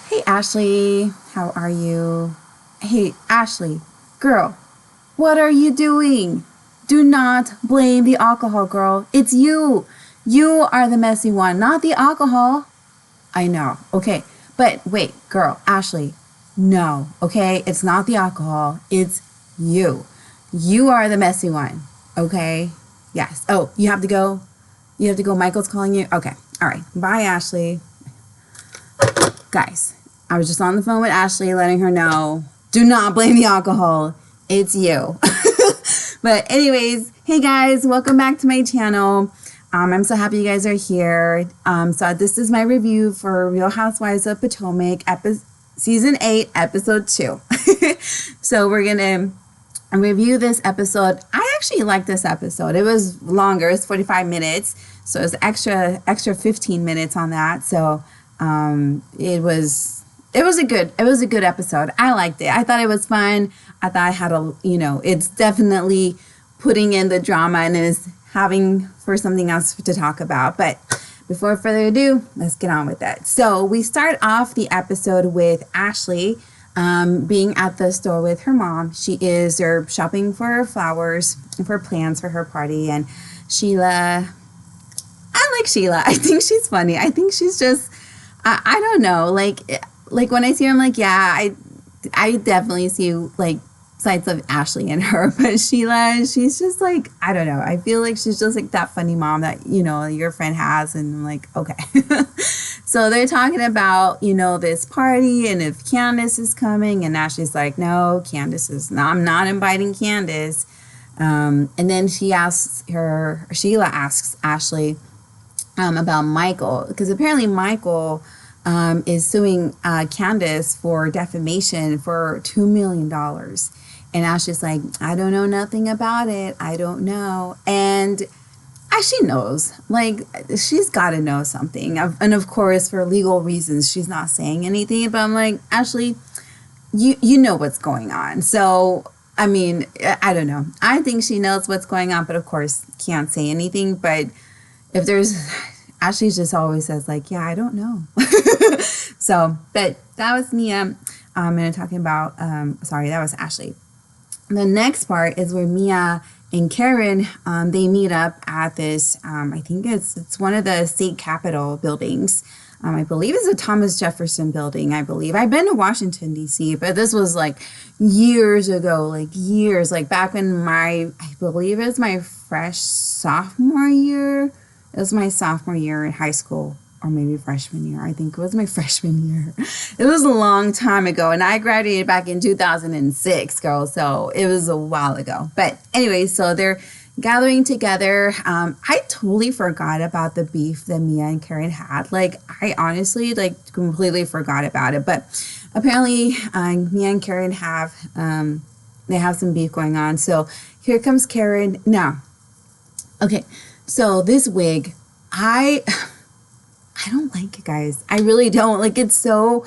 Hey Ashley, how are you? Hey Ashley, girl, what are you doing? Do not blame the alcohol, girl. It's you. You are the messy one, not the alcohol. I know. Okay. But wait, girl, Ashley, no. Okay? It's not the alcohol. It's you. You are the messy one. Okay? Yes. Oh, you have to go? You have to go. Michael's calling you? Okay. All right. Bye, Ashley. Guys, I was just on the phone with Ashley letting her know do not blame the alcohol. It's you. But anyways, hey guys, welcome back to my channel. I'm so happy you guys are here. So this is my review for Real Housewives of Potomac, Season 8, Episode 2. So we're going to review this episode. I actually like this episode. It was longer. It's 45 minutes. So it's extra 15 minutes on that. So it was a good episode. I liked it. I thought it was fun. I thought I had it's definitely putting in the drama and is having for something else to talk about. But before further ado, let's get on with that. So we start off the episode with Ashley being at the store with her mom. They're shopping for flowers and for plans for her party. And Sheila, I like Sheila. I think she's funny. I think she's just, I don't know. Like when I see her, I'm like, yeah, I definitely see like sides of Ashley in her, but Sheila, she's just like, I don't know. I feel like she's just like that funny mom that, your friend has. And I'm like, okay. So they're talking about, this party and if Candace is coming, and Ashley's like, no, I'm not inviting Candace. And then Sheila asks Ashley about Michael, because apparently Michael is suing Candace for defamation for $2 million. And Ashley's like, I don't know nothing about it. I don't know. And she knows. Like, she's got to know something. And of course, for legal reasons, she's not saying anything. But I'm like, Ashley, you know what's going on. So, I mean, I don't know. I think she knows what's going on, but of course, can't say anything. But if there's... Ashley just always says, like, yeah, I don't know. So, but that was Mia. And talking about, that was Ashley. The next part is where Mia and Karen, they meet up at this, I think it's one of the state capitol buildings. I believe it's a Thomas Jefferson building, I believe. I've been to Washington, D.C., but this was like years ago, like back when I believe it was my sophomore year. It was my sophomore year in high school, or maybe freshman year. I think it was my freshman year. It was a long time ago, and I graduated back in 2006, girl, so it was a while ago. But anyway, so they're gathering together. I totally forgot about the beef that Mia and Karen had. Like, I honestly, completely forgot about it. But apparently, Mia and Karen have some beef going on. So here comes Karen. Now, okay. So this wig, I don't like it, guys. I really don't. It's so,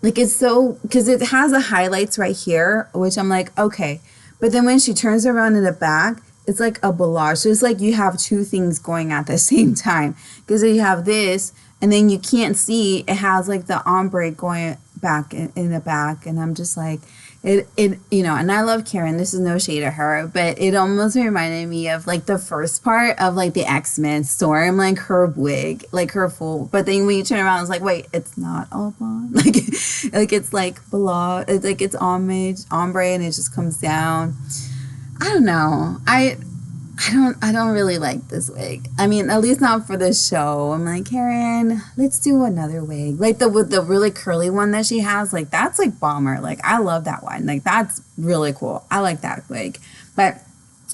because it has the highlights right here, which I'm like, okay. But then when she turns around in the back, it's like a barrage. So it's like you have two things going at the same time. Because you have this, and then you can't see, it has like the ombre going back in the back. And I'm just like, and I love Karen. This is no shade of her, but it almost reminded me of like the first part of like the X-Men Storm, like her wig, like her full. But then when you turn around, it's like, wait, it's not all blonde. Like it's like blonde. It's like it's ombre, and it just comes down. I don't know. I don't really like this wig. I mean, at least not for the show. I'm like, Karen, let's do another wig. Like the really curly one that she has, like that's like bomber. Like I love that one. Like that's really cool. I like that wig. But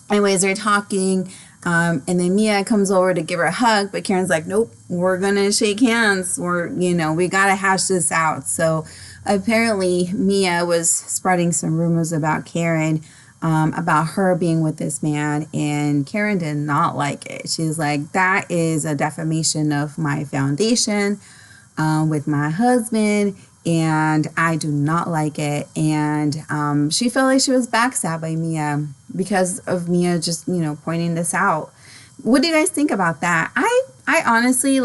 anyways, they're talking, and then Mia comes over to give her a hug, but Karen's like, nope, we're gonna shake hands. We gotta hash this out. So apparently Mia was spreading some rumors about Karen, about her being with this man, and Karen did not like it. She's like, that is a defamation of my foundation with my husband, and I do not like it. And she felt like she was backstabbed by Mia because of Mia just, pointing this out. What do you guys think about that? I honestly,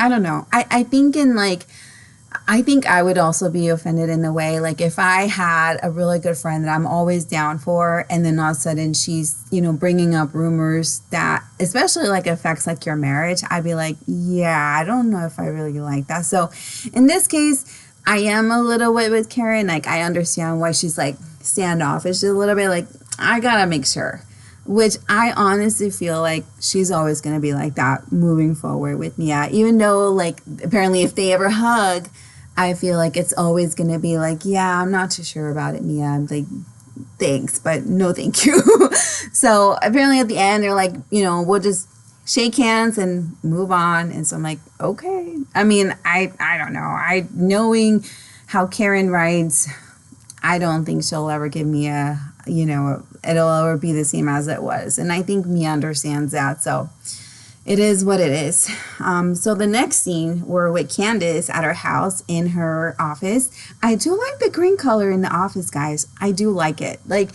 I don't know. I think in like, I think I would also be offended in a way, like if I had a really good friend that I'm always down for, and then all of a sudden she's, you know, bringing up rumors that, especially like affects like your marriage, I'd be like, yeah, I don't know if I really like that. So in this case, I am a little bit with Karen. Like I understand why she's like standoffish a little bit. Like I gotta make sure. Which I honestly feel like she's always going to be like that moving forward with Mia. Even though, like, apparently if they ever hug, I feel like it's always going to be like, yeah, I'm not too sure about it, Mia. I'm like, thanks, but no thank you. So apparently at the end, they're like, you know, we'll just shake hands and move on. And so I'm like, okay. I mean, I don't know. Knowing how Karen writes, I don't think she'll ever give Mia, you know, it'll ever be the same as it was. And I think Mia understands that. So it is what it is. So the next scene, we're with Candace at her house in her office. I do like the green color in the office, guys. I do like it. Like,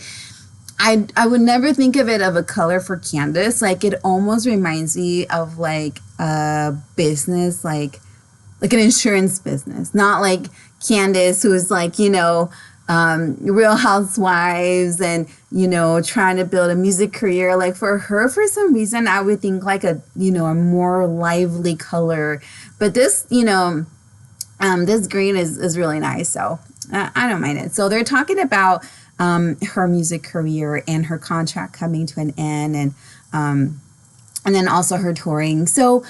I would never think of it of a color for Candace. Like, it almost reminds me of like a business, like an insurance business. Not like Candace, who's like, you know, Real Housewives and, you know, trying to build a music career. Like for her, for some reason, I would think like a, you know, a more lively color. But this, you know, this green is really nice. So I don't mind it. So they're talking about her music career and her contract coming to an end, and then also her touring. So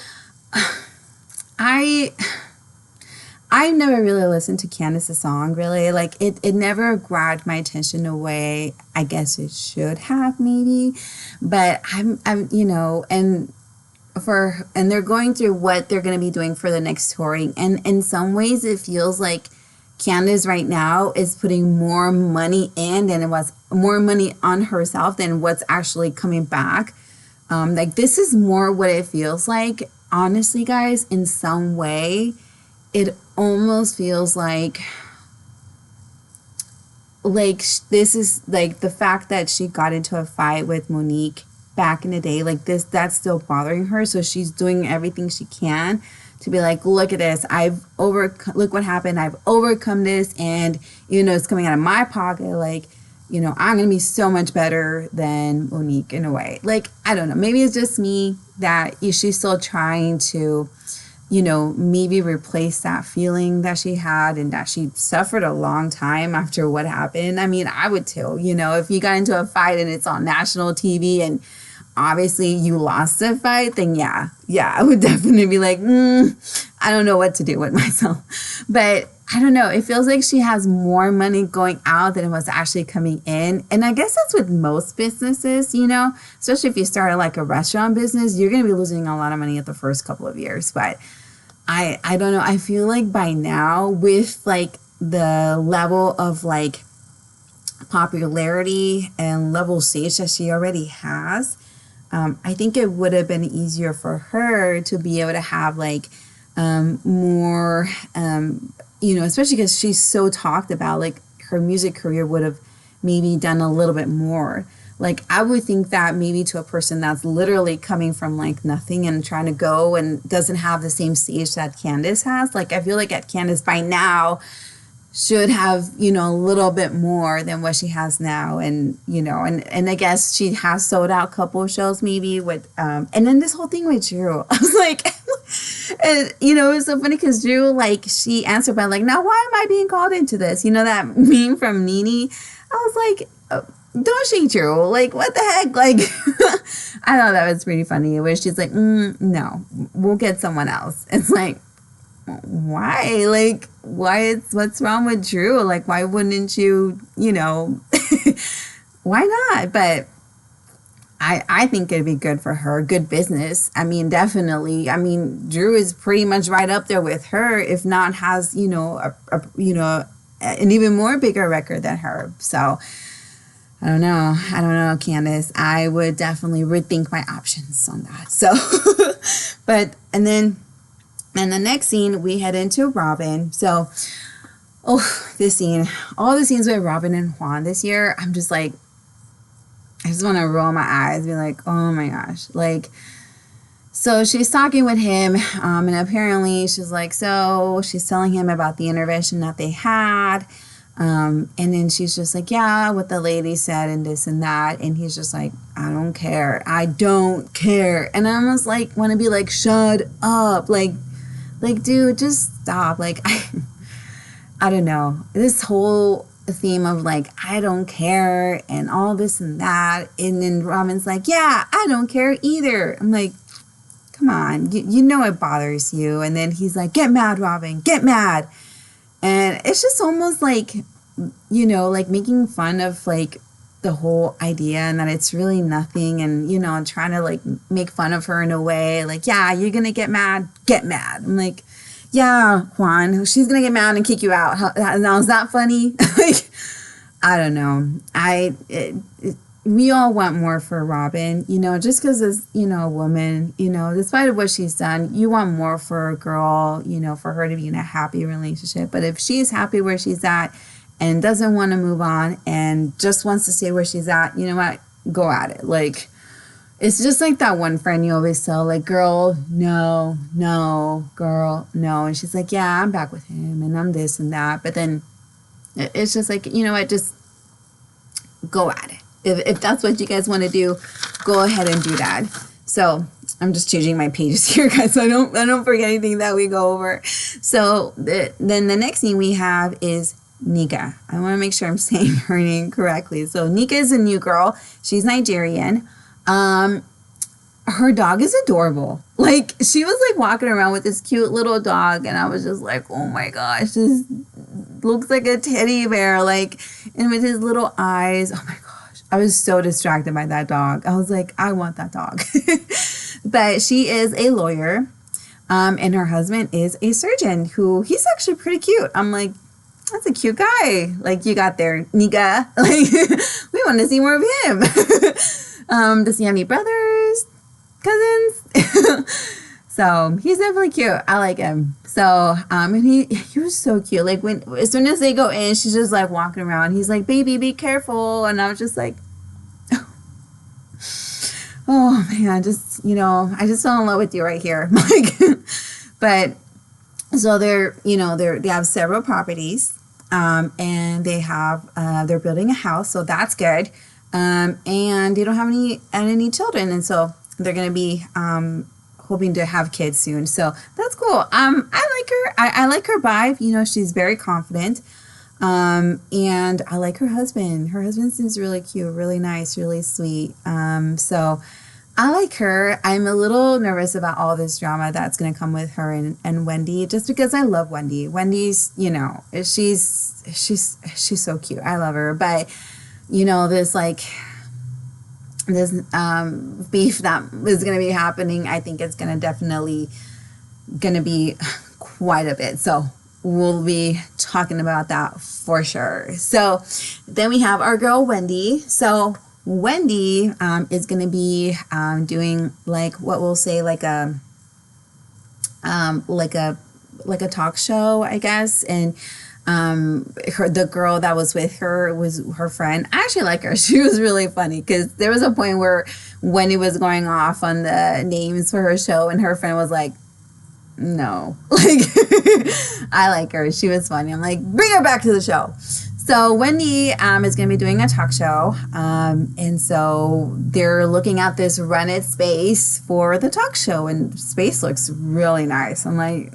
I've never really listened to Candace's song, really. Like, it never grabbed my attention the way I guess it should have, maybe. But I'm you know, and they're going through what they're going to be doing for the next touring. And in some ways, it feels like Candace right now is putting more money in than it was, more money on herself than what's actually coming back. Like, this is more what it feels like. Honestly, guys, in some way, it almost feels like this is like the fact that she got into a fight with Monique back in the day, like that's still bothering her. So she's doing everything she can to be like, look at this, look what happened, I've overcome this, and you know, it's coming out of my pocket, like, you know, I'm gonna be so much better than Monique in a way. Like, I don't know, maybe it's just me that she's still trying to, you know, maybe replace that feeling that she had and that she suffered a long time after what happened. I mean, I would too, you know, if you got into a fight and it's on national TV and obviously you lost the fight, then yeah, I would definitely be like, I don't know what to do with myself. But I don't know, it feels like she has more money going out than it was actually coming in. And I guess that's with most businesses, you know, especially if you start like a restaurant business, you're going to be losing a lot of money at the first couple of years. But I don't know. I feel like by now, with like the level of like popularity and level stage that she already has, I think it would have been easier for her to be able to have like more, you know, especially because she's so talked about, like her music career would have maybe done a little bit more. Like, I would think that maybe to a person that's literally coming from like nothing and trying to go and doesn't have the same stage that Candace has, like I feel like at Candace by now should have, you know, a little bit more than what she has now. And, you know, and I guess she has sold out a couple of shows maybe with, and then this whole thing with Drew, I was like, and, you know, it was so funny because Drew, like, she answered by like, now why am I being called into this? You know, that meme from Nene? I was like, don't she, Drew? Like, what the heck? Like, I thought that was pretty funny. Where she's like, no, we'll get someone else. It's like, why? Like, what's wrong with Drew? Like, why wouldn't you, you know, why not? But I think it'd be good for her, good business. I mean, definitely. I mean, Drew is pretty much right up there with her, if not has, you know, an even more bigger record than her. So I don't know, Candace. I would definitely rethink my options on that. So, but, and then the next scene, we head into Robin. So, this scene, all the scenes with Robin and Juan this year, I'm just like, I just want to roll my eyes, be like, oh my gosh. Like, So she's talking with him, and apparently she's like, so she's telling him about the intervention that they had. And then she's just like, yeah, what the lady said and this and that. And he's just like, I don't care. I don't care. And I almost like want to be like, shut up. Like, dude, just stop. Like, I don't know. This whole theme of like, I don't care and all this and that. And then Robin's like, yeah, I don't care either. I'm like, come on, you know it bothers you. And then he's like, get mad, Robin, get mad. And it's just almost like, you know, like making fun of like the whole idea and that it's really nothing, and, you know, trying to like make fun of her in a way like, yeah, you're going to get mad. I'm like, yeah, Juan, she's going to get mad and kick you out. Now, is that funny? Like, I don't know. We all want more for Robin, you know, just because as, you know, a woman, you know, despite of what she's done, you want more for a girl, you know, for her to be in a happy relationship. But if she's happy where she's at and doesn't want to move on and just wants to stay where she's at, you know what, go at it. Like, it's just like that one friend you always tell, like, girl, no, girl, no. And she's like, yeah, I'm back with him and I'm this and that. But then it's just like, you know what, just go at it. If that's what you guys want to do, go ahead and do that. So I'm just changing my pages here, guys, so I don't forget anything that we go over. So then the next thing we have is Nika. I want to make sure I'm saying her name correctly. So Nika is a new girl. She's Nigerian. Her dog is adorable. Like, she was like walking around with this cute little dog, and I was just like, oh my gosh, this looks like a teddy bear, like, and with his little eyes. Oh my gosh. I was so distracted by that dog. I was like, I want that dog. But she is a lawyer, and her husband is a surgeon who, he's actually pretty cute. I'm like, that's a cute guy. Like, you got there, Nika. Like, we want to see more of him. Does he have any brothers, cousins? So he's definitely cute. I like him. So, and he was so cute. Like, as soon as they go in, she's just like walking around. He's like, baby, be careful. And I was just like, oh man, just, you know, I just fell in love with you right here. Like, but so they have several properties, and they have, they're building a house. So that's good. And they don't have any children. And so they're going to be, hoping to have kids soon. So that's cool. I like her. I like her vibe. You know, she's very confident. And I like her husband. Her husband seems really cute, really nice, really sweet. So I like her. I'm a little nervous about all this drama that's going to come with her and Wendy, just because I love Wendy. Wendy's, you know, she's so cute. I love her. But, you know, this beef that is going to be happening, I think it's definitely going to be quite a bit. So we'll be talking about that for sure. So then we have our girl Wendy. So Wendy is going to be doing like what we'll say like a talk show, I guess. And the girl that was with her was her friend. I actually like her. She was really funny because there was a point where Wendy was going off on the names for her show and her friend was like, no, like, I like her. She was funny. I'm like, bring her back to the show. So Wendy is going to be doing a talk show. And so they're looking at this rented space for the talk show, and space looks really nice. I'm like,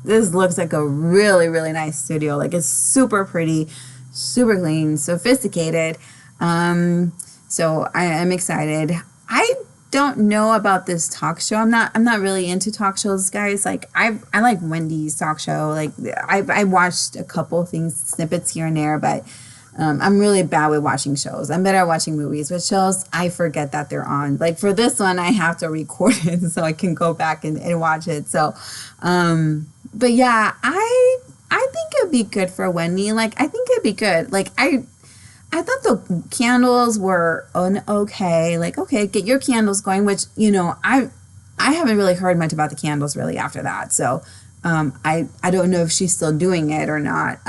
this looks like a really, really nice studio. Like, it's super pretty, super clean, sophisticated. So I am excited. I don't know about this talk show. I'm not really into talk shows, guys. Like, I like Wendy's talk show. Like, I watched a couple things, snippets here and there, but I'm really bad with watching shows. I'm better at watching movies. With shows, I forget that they're on. Like, for this one, I have to record it so I can go back and watch it. So, but yeah, I think it'd be good for Wendy. Like, I think it'd be good. Like, I thought the candles were okay. Like, okay, get your candles going, which, you know, I haven't really heard much about the candles really after that. So, I don't know if she's still doing it or not.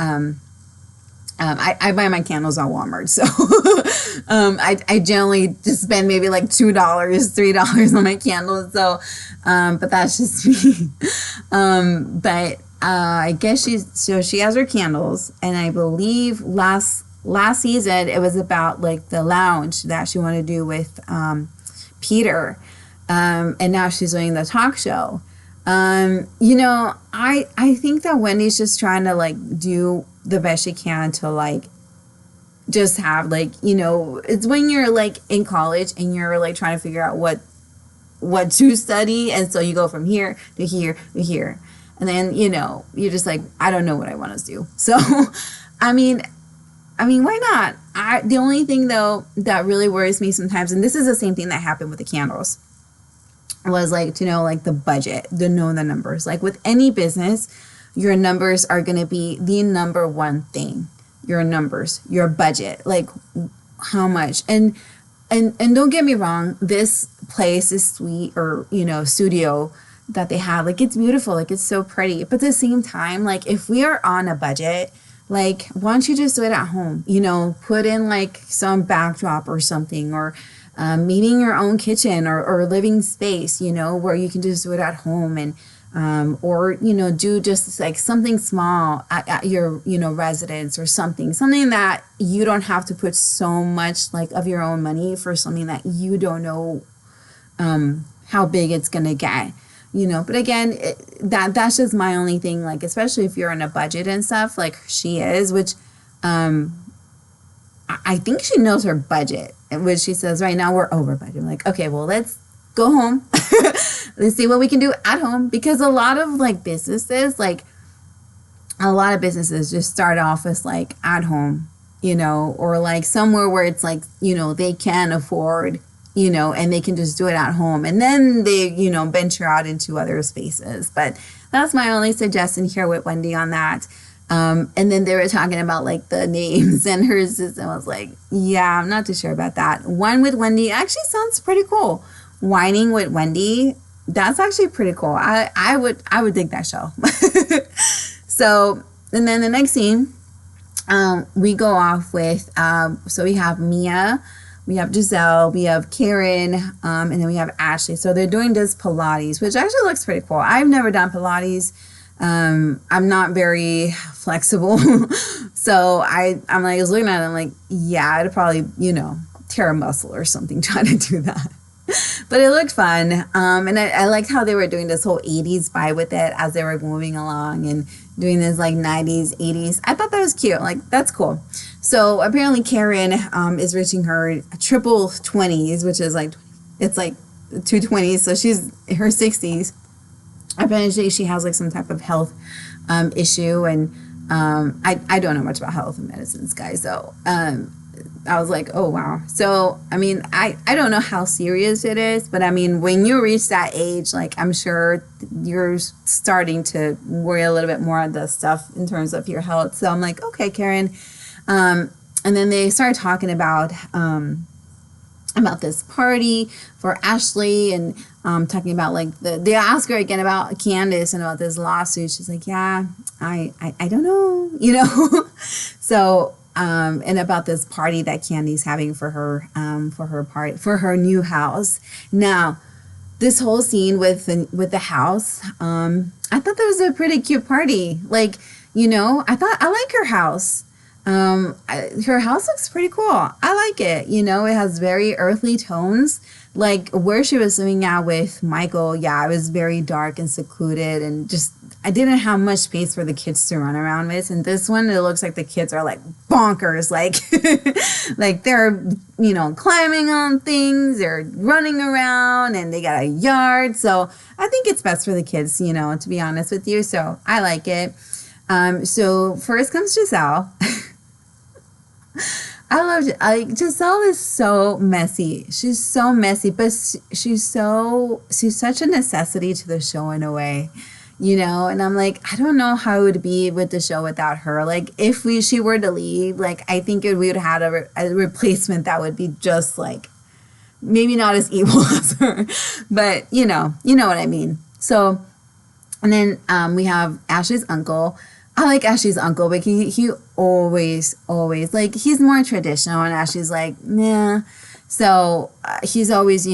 I buy my candles on Walmart. So, I generally just spend maybe like $2, $3 on my candles. So, but that's just me. But I guess she has her candles, and I believe last season it was about like the lounge that she wanted to do with Peter, and now she's doing the talk show. You know, I think that Wendy's just trying to like do the best she can to like just have like, you know, it's when you're like in college and you're like trying to figure out what to study, and so you go from here to here to here, and then, you know, you're just like, I don't know what I want to do. So I mean, why not? The only thing though that really worries me sometimes, and this is the same thing that happened with the candles, was like to know like the budget, to know the numbers. Like with any business, your numbers are going to be the number one thing. Your numbers, your budget, like how much. And don't get me wrong, this place is sweet, or, you know, studio that they have, like it's beautiful, like it's so pretty. But at the same time, like if we are on a budget, like why don't you just do it at home? You know, put in like some backdrop or something, or maybe in your own kitchen or living space, you know, where you can just do it at home, and or, you know, do just like something small at your, you know, residence, or something that you don't have to put so much like of your own money for something that you don't know how big it's gonna get, you know. But again, that's just my only thing, like especially if you're on a budget and stuff like she is, which I think she knows her budget, which she says right now we're over budget. I'm like, okay, well, let's go home. Let's see what we can do at home, because a lot of businesses just start off as like at home, you know, or like somewhere where it's like, you know, they can afford, you know, and they can just do it at home, and then they, you know, venture out into other spaces. But that's my only suggestion here with Wendy on that. And then they were talking about like the names, and her assistant was like, yeah, I'm not too sure about that. One with Wendy actually sounds pretty cool. Whining with Wendy, that's actually pretty cool. I would dig that show. So, and then the next scene, we go off with, so we have Mia, we have Giselle, we have Karen, and then we have Ashley. So they're doing this Pilates, which actually looks pretty cool. I've never done Pilates. I'm not very flexible. So I'm like, I was looking at it, I'm like, yeah, I'd probably, you know, tear a muscle or something trying to do that. But it looked fun. And I liked how they were doing this whole 80s vibe with it as they were moving along and doing this like 90s, 80s. I thought that was cute. Like, that's cool. So apparently Karen is reaching her triple 20s, which is like, it's like 220s. So she's in her 60s. Apparently she has like some type of health issue. And I don't know much about health and medicines, guys. So I was like, oh, wow. So, I mean, I don't know how serious it is, but I mean, when you reach that age, like, I'm sure you're starting to worry a little bit more on the stuff in terms of your health. So I'm like, okay, Karen. And then they started talking about this party for Ashley, and talking about like they ask her again about Candace and about this lawsuit. She's like, yeah, I don't know, you know. So, and about this party that Candy's having for her for her new house. Now, this whole scene with the house, I thought that was a pretty cute party. Like, you know, I like her house. Her house looks pretty cool. I like it. You know, it has very earthly tones. Like where she was living at with Michael, yeah, it was very dark and secluded, and just I didn't have much space for the kids to run around with. And this one, it looks like the kids are like bonkers, like like they're, you know, climbing on things, they're running around, and they got a yard. So I think it's best for the kids, you know, to be honest with you. So I like it. So first comes Giselle. Giselle is so messy. She's so messy, but she's such a necessity to the show in a way, you know. And I'm like, I don't know how it would be with the show without her. Like if she were to leave, like I think we would have had a replacement that would be just like maybe not as evil as her, but you know what I mean. So, and then we have Ashley's uncle. I like Ashley's uncle, but he always, like, he's more traditional, and Ashley's like, nah. So he's always,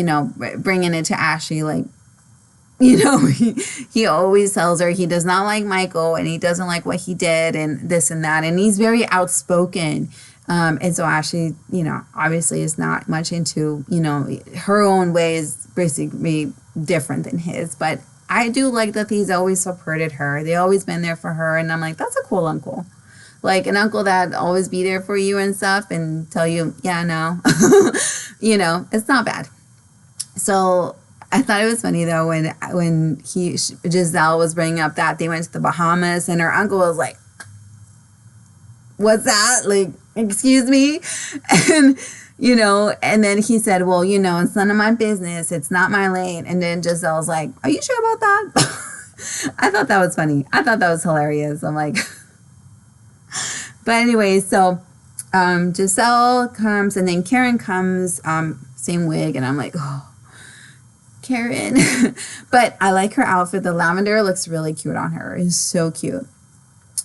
bringing it to Ashley, like, he always tells her he does not like Michael, and he doesn't like what he did, and this and that, and he's very outspoken. And so Ashley, obviously is not much into, her own way is basically different than his, but I do like that he's always supported her. They always been there for her, and I'm like, that's a cool uncle. Like an uncle that always be there for you and stuff and tell you, yeah, no. It's not bad. So I thought it was funny though when Giselle was bringing up that they went to the Bahamas, and her uncle was like, what's that? Like, excuse me? And and then he said, well, it's none of my business. It's not my lane. And then Giselle's like, are you sure about that? I thought that was funny. I thought that was hilarious. I'm like, but anyway, so Giselle comes, and then Karen comes, same wig. And I'm like, oh, Karen. But I like her outfit. The lavender looks really cute on her. It's so cute.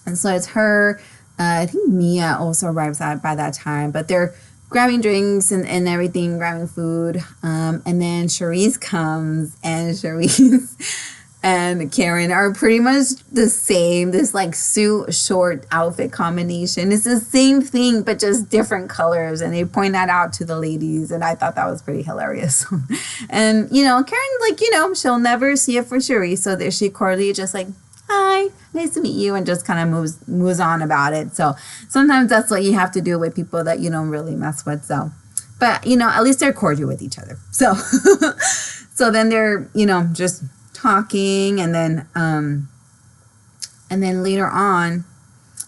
And so it's her. I think Mia also arrives by that time, but they're grabbing drinks and everything, grabbing food. And then Charisse comes, and Charisse and Karen are pretty much the same. This like suit short outfit combination. It's the same thing, but just different colors. And they point that out to the ladies. And I thought that was pretty hilarious. And, Karen, like, she'll never see it for Charisse. So there she cordially just like, hi, nice to meet you, and just kind of moves on about it. So sometimes that's what you have to do with people that you don't really mess with. So, but at least they're cordial with each other. So, so then they're just talking, and then later on,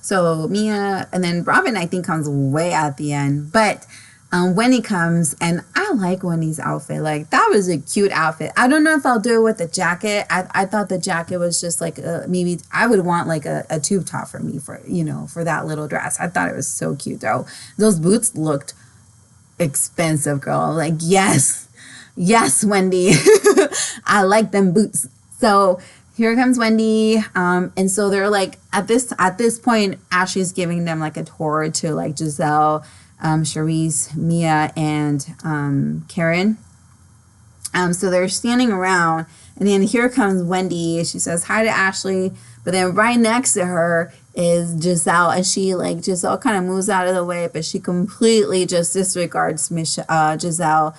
so Mia and then Robin I think comes way at the end, but Wendy comes, and I like Wendy's outfit. Like, that was a cute outfit. I don't know if I'll do it with the jacket. I thought the jacket was just like maybe I would want like a tube top for me for that little dress. I thought it was so cute though. Those boots looked expensive, girl. Like, yes, Wendy. I like them boots. So here comes Wendy, and so they're like at this point, Ashley's giving them like a tour to like Giselle, Charisse, Mia, and Karen. So they're standing around, and then here comes Wendy. She says hi to Ashley, but then right next to her is Giselle, and Giselle kind of moves out of the way, but she completely just disregards Giselle,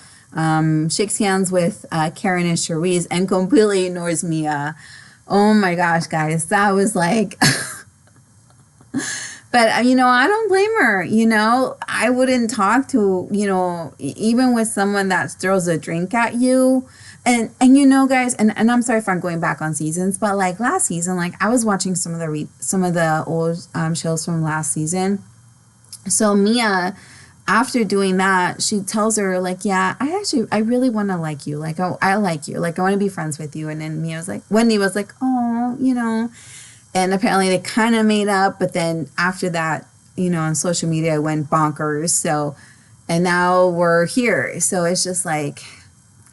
shakes hands with Karen and Charisse, and completely ignores Mia. Oh my gosh, guys, that was like... But, I don't blame her. I wouldn't talk to, even with someone that throws a drink at you. And guys, and I'm sorry if I'm going back on seasons, but like last season, like I was watching some of the old shows from last season. So Mia, after doing that, she tells her like, yeah, I really want to like you. Like, I like you. Like, I want to be friends with you. And then Wendy was like, oh, And apparently they kind of made up, but then after that, on social media, it went bonkers. So, and now we're here. So it's just like,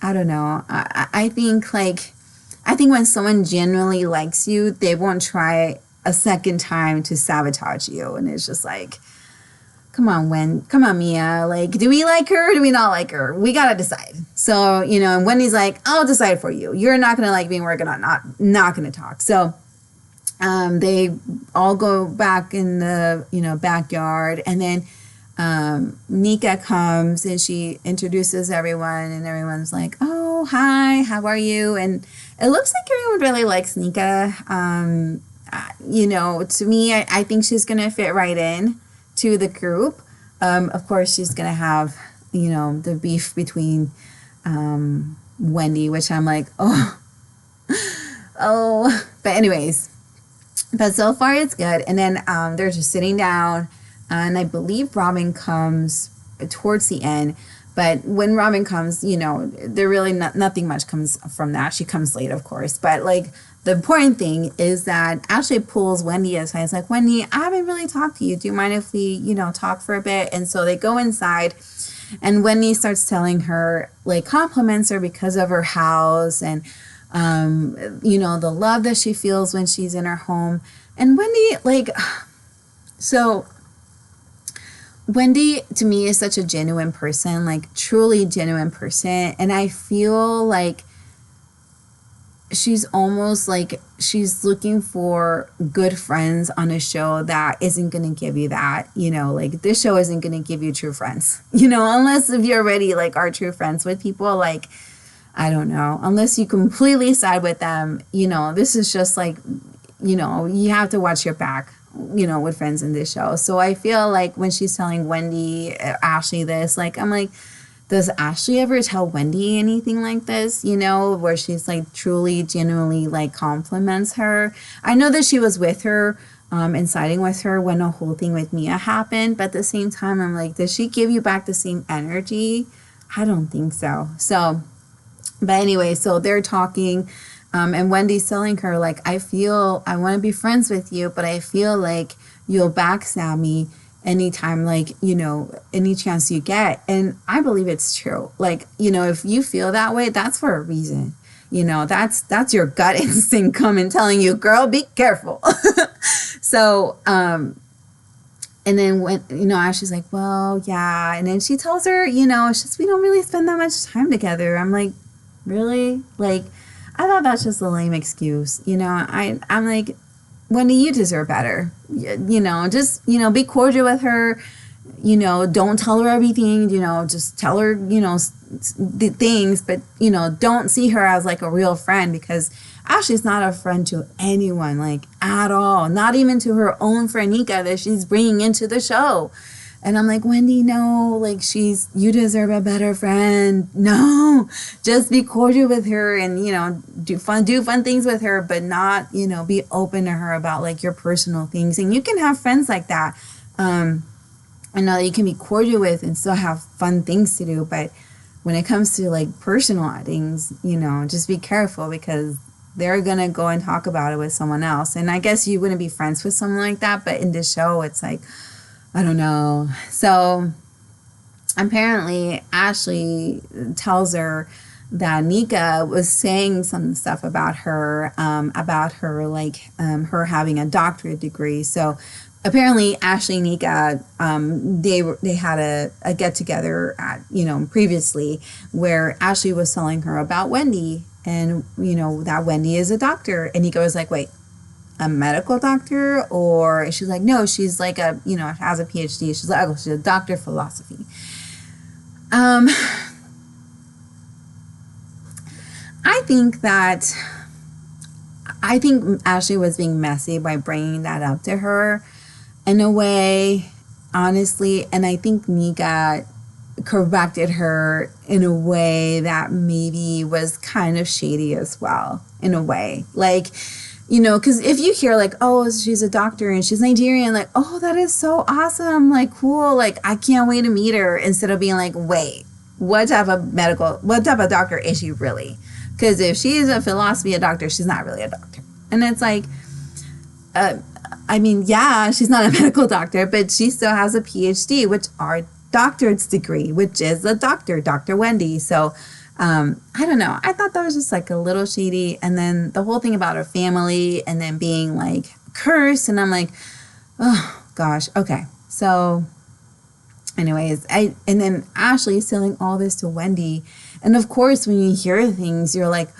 I don't know. I think when someone genuinely likes you, they won't try a second time to sabotage you. And it's just like, come on, Mia. Like, do we like her or do we not like her? We got to decide. So, and Wendy's like, I'll decide for you. You're not going to like me. We're not going to talk. So, they all go back in the, backyard, and then Nika comes and she introduces everyone, and everyone's like, oh, hi, how are you? And it looks like everyone really likes Nika. To me, I think she's going to fit right in to the group. Of course, she's going to have, the beef between Wendy, which I'm like, oh. But anyways. But so far it's good. And then they're just sitting down, and I believe Robin comes towards the end. But when Robin comes, there really nothing much comes from that. She comes late, of course. But like the important thing is that Ashley pulls Wendy aside. It's like, Wendy, I haven't really talked to you. Do you mind if we, talk for a bit? And so they go inside, and Wendy starts telling her, like, compliments her because of her house and the love that she feels when she's in her home. And Wendy, like, so Wendy to me is such a genuine person, like truly genuine person. And I feel like she's almost like she's looking for good friends on a show that isn't going to give you that, you know, like this show isn't going to give you true friends, you know, unless if you're already like are true friends with people, like, I don't know, unless you completely side with them, you know, this is just like, you know, you have to watch your back, you know, with friends in this show. So I feel like when she's telling Wendy, Ashley this, like, I'm like, does Ashley ever tell Wendy anything like this, you know, where she's like truly, genuinely like compliments her? I know that she was with her and siding with her when the whole thing with Mia happened. But at the same time, I'm like, does she give you back the same energy? I don't think so. So, but anyway, so they're talking and Wendy's telling her, like, I want to be friends with you, but I feel like you'll backstab me anytime, like, you know, any chance you get. And I believe it's true. Like, you know, if you feel that way, that's for a reason. You know, that's your gut instinct coming telling you, girl, be careful. So, and then when, you know, Ashley's like, well, yeah. And then she tells her, you know, it's just, we don't really spend that much time together. I'm like, really? Like, I thought that's just a lame excuse. You know, I'm like, Wendy, you deserve better. You know, just, you know, be cordial with her. You know, don't tell her everything. You know, just tell her, you know, the things. But, you know, don't see her as like a real friend, because Ashley's not a friend to anyone, like, at all. Not even to her own friend Nika that she's bringing into the show. And I'm like, Wendy, no, like, you deserve a better friend. No, just be cordial with her and, you know, do fun things with her, but not, you know, be open to her about like your personal things. And you can have friends like that. I know that you can be cordial with and still have fun things to do. But when it comes to like personal things, you know, just be careful, because they're going to go and talk about it with someone else. And I guess you wouldn't be friends with someone like that. But in this show, it's like, I don't know. So apparently Ashley tells her that Nika was saying some stuff about her like her having a doctorate degree. So apparently Ashley and Nika, they had a get together at, you know, previously, where Ashley was telling her about Wendy, and, you know, that Wendy is a doctor. And Nika was like, wait, a medical doctor? Or she's like, no, she's like a, you know, has a PhD. She's like, oh, she's a doctor of philosophy. I think Ashley was being messy by bringing that up to her in a way, honestly. And I think Nika corrected her in a way that maybe was kind of shady as well, in a way. Like, you know, because if you hear like, oh, she's a doctor and she's Nigerian, like, oh, that is so awesome, like, cool, like, I can't wait to meet her, instead of being like, wait, what type of doctor is she really? Because if she is a philosophy doctor, she's not really a doctor. And it's like, I mean, yeah, she's not a medical doctor, but she still has a PhD, which are doctorate's degree, which is a doctor, Dr. Wendy. So I don't know. I thought that was just like a little shady. And then the whole thing about her family and then being like cursed. And I'm like, oh gosh. Okay. So anyways, and then Ashley is telling all this to Wendy. And of course, when you hear things, you're like,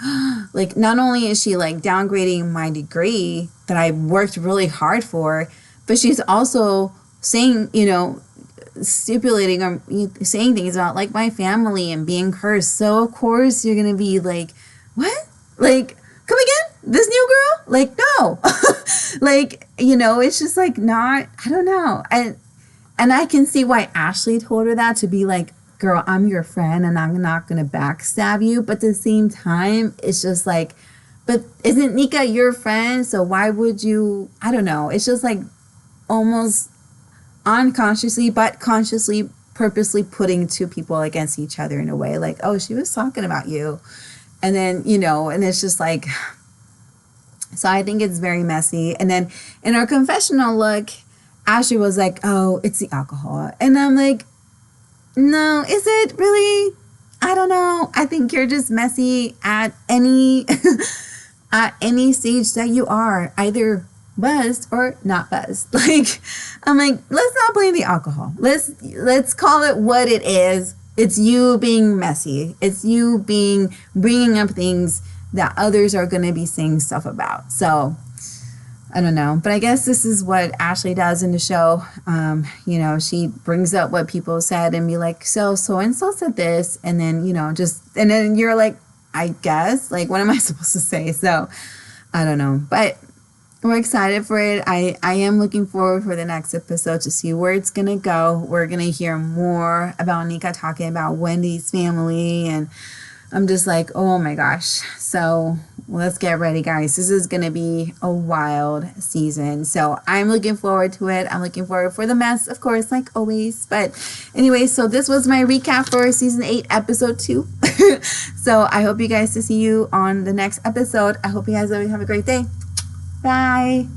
like, not only is she like downgrading my degree that I worked really hard for, but she's also saying, you know, stipulating or saying things about like my family and being cursed. So of course you're gonna be like, what? Like, come again? This new girl? Like, no. Like, you know, it's just like not, I don't know. And I can see why Ashley told her that, to be like, girl, I'm your friend and I'm not gonna backstab you. But at the same time, it's just like, but isn't Nika your friend? So why would you? I don't know. It's just like almost unconsciously but consciously purposely putting two people against each other in a way, like, oh, she was talking about you. And then, you know, and it's just like, so I think it's very messy. And then in our confessional look, Ashley was like, oh, it's the alcohol. And I'm like, no, is it really? I don't know. I think you're just messy at any at any stage that you are. Either buzzed or not buzzed. Like, I'm like, let's not blame the alcohol. Let's call it what it is. It's you being messy. It's you bringing up things that others are going to be saying stuff about. So I don't know, but I guess this is what Ashley does in the show. You know, she brings up what people said and be like, so and so said this, and then, you know, and then you're like, I guess, like, what am I supposed to say? So I don't know, but we're excited for it. I am looking forward for the next episode to see where it's gonna go. We're gonna hear more about Nika talking about Wendy's family, and I'm just like, oh my gosh. So let's get ready, guys. This is going to be a wild season. So I'm looking forward to it. I'm looking forward for the mess, of course, like always. But anyway, so this was my recap for season 8, episode 2. So I hope you guys to see you on the next episode. I hope you guys have a great day. Bye.